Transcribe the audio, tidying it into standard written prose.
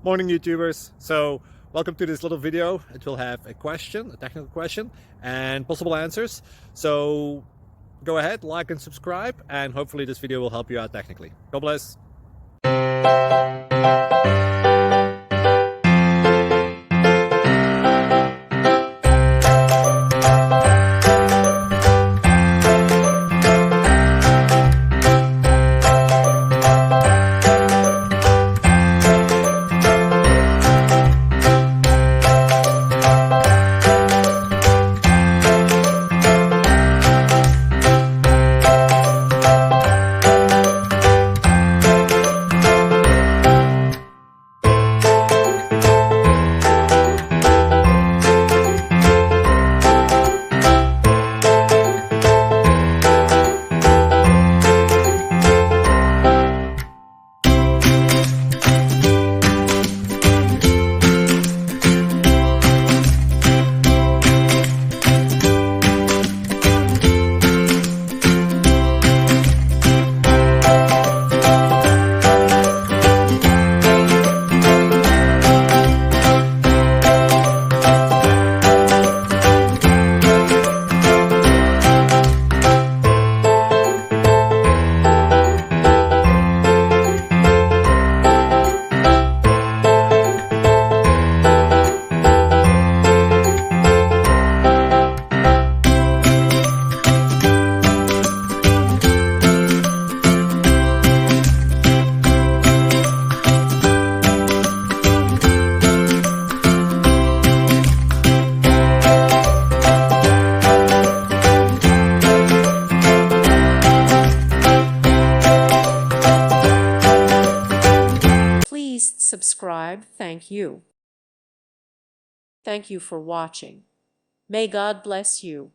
Morning YouTubers. So welcome to this little video. It will have a question, a technical question, and possible answers. So go ahead, like and subscribe, and hopefully this video will help you out technically. God bless. Please subscribe. Thank you. Thank you for watching. May God bless you.